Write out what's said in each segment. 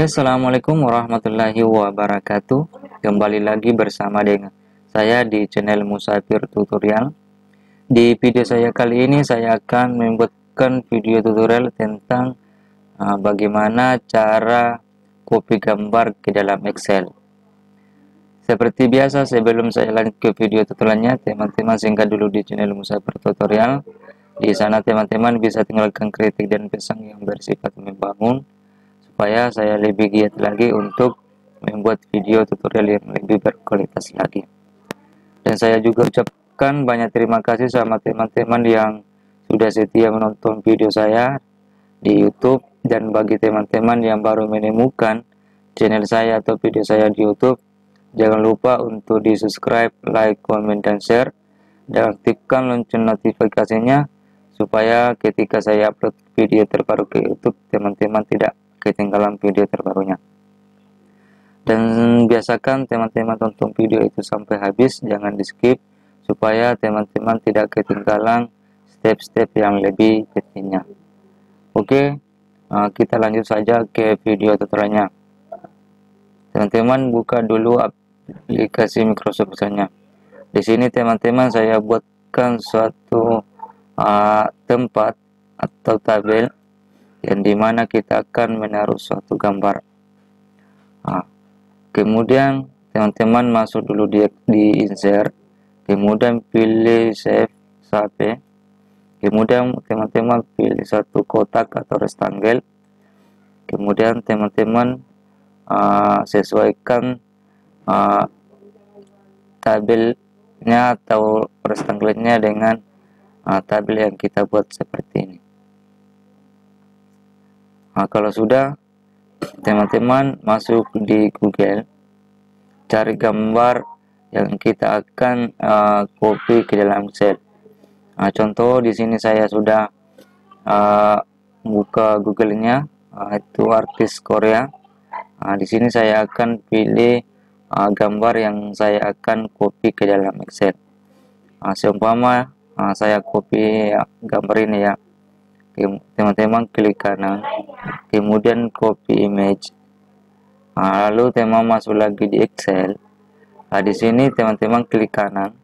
Oke, assalamualaikum warahmatullahi wabarakatuh. Kembali lagi bersama dengan saya di channel Musafir Tutorial. Di video saya kali ini saya akan membuatkan video tutorial tentang bagaimana cara copy gambar ke dalam Excel. Seperti biasa, sebelum saya lanjut ke video tutorialnya, teman-teman singgah dulu di channel Musafir Tutorial. Di sana teman-teman bisa tinggalkan kritik dan pesan yang bersifat membangun, supaya saya lebih giat lagi untuk membuat video tutorial yang lebih berkualitas lagi. Dan saya juga ucapkan banyak terima kasih sama teman-teman yang sudah setia menonton video saya di YouTube, dan bagi teman-teman yang baru menemukan channel saya atau video saya di YouTube, jangan lupa untuk di subscribe, like, komen, dan share, dan aktifkan lonceng notifikasinya supaya ketika saya upload video terbaru ke YouTube, teman-teman tidak ketinggalan video terbarunya. Dan biasakan teman-teman tonton video itu sampai habis, jangan di skip, supaya teman-teman tidak ketinggalan step-step yang lebih pentingnya. Oke, kita lanjut saja ke video tutorialnya. Teman-teman buka dulu aplikasi Microsoft misalnya. Di sini teman-teman saya buatkan suatu tempat atau tabel yang dimana kita akan menaruh suatu gambar. Kemudian teman-teman masuk dulu di insert, kemudian pilih save save, kemudian teman-teman pilih satu kotak atau rectangle, kemudian teman-teman sesuaikan tabelnya atau rectangle-nya dengan tabel yang kita buat seperti ini. Kalau sudah, teman-teman masuk di Google, cari gambar yang kita akan copy ke dalam Excel. Contoh di sini saya sudah buka Google-nya, itu artis Korea. Di sini saya akan pilih gambar yang saya akan copy ke dalam Excel. Seumpama saya copy gambar ini ya. Teman-teman klik kanan, kemudian copy image, lalu teman masuk lagi di Excel. Di sini teman-teman klik kanan,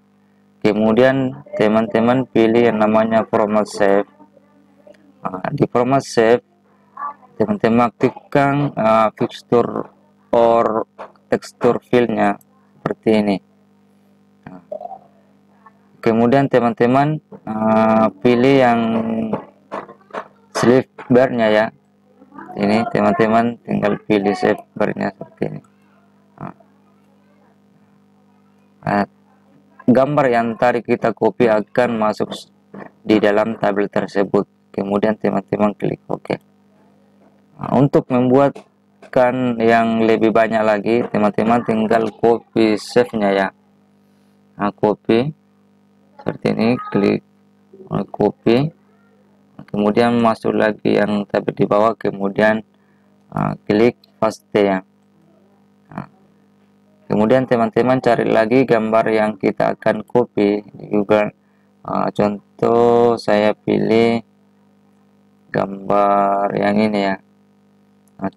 kemudian teman-teman pilih yang namanya format save. Di format save teman-teman aktifkan fixture or texture fill-nya seperti ini. Kemudian teman-teman pilih yang save bar-nya ya. Ini teman-teman tinggal pilih save bar-nya seperti ini. Gambar yang tadi kita copy akan masuk di dalam tabel tersebut. Kemudian teman-teman klik OK. Untuk membuatkan yang lebih banyak lagi, teman-teman tinggal copy save-nya ya. Copy seperti ini, klik copy. Kemudian masuk lagi yang tabel di bawah, kemudian klik paste ya. Kemudian teman-teman cari lagi gambar yang kita akan copy di Google. Contoh saya pilih gambar yang ini ya.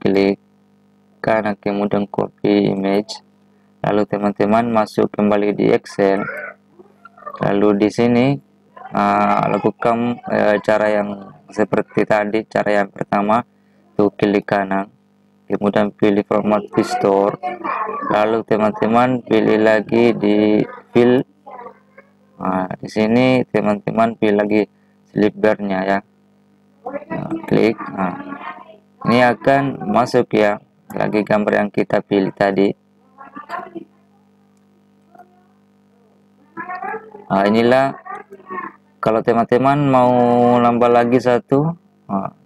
Klik kanan, kemudian copy image. Lalu teman-teman masuk kembali di Excel. Lalu di sini lakukan cara yang seperti tadi. Cara yang pertama itu klik kanan, kemudian pilih format fixture, lalu teman-teman pilih lagi di fill. Di sini teman-teman pilih lagi slip bar-nya ya. Klik. Ini akan masuk ya lagi gambar yang kita pilih tadi. Inilah. Kalau teman-teman mau nambah lagi satu,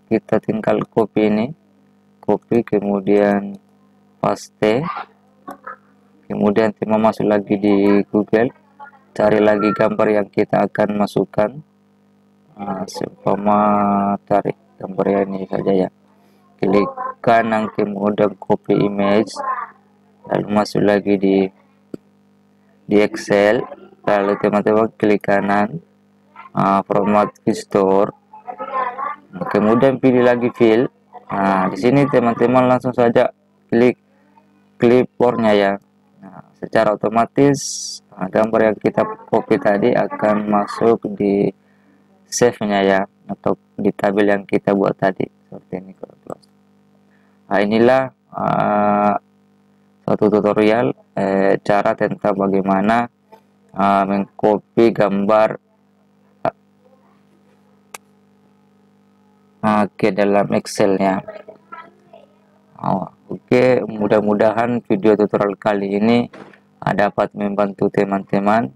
kita tinggal copy ini, copy kemudian paste, kemudian teman masuk lagi di Google, cari lagi gambar yang kita akan masukkan. Seumpama tarik gambar ini saja ya, klik kanan, kemudian copy image, lalu masuk lagi di Excel, lalu teman-teman klik kanan, format fixture, kemudian pilih lagi fill. Di sini teman-teman langsung saja klik clipboardnya ya. Nah, secara otomatis gambar yang kita copy tadi akan masuk di save-nya ya, atau di tabel yang kita buat tadi seperti ini. Nah, inilah suatu tutorial cara tentang bagaimana mengcopy gambar ke dalam Excel-nya. Oke, mudah-mudahan video tutorial kali ini dapat membantu teman-teman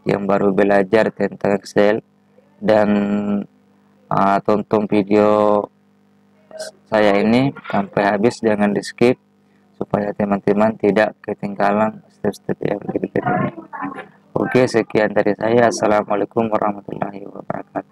yang baru belajar tentang Excel, dan tonton video saya ini sampai habis, jangan di skip supaya teman-teman tidak ketinggalan step-step yang berikutnya. Oke, sekian dari saya. Assalamualaikum warahmatullahi wabarakatuh.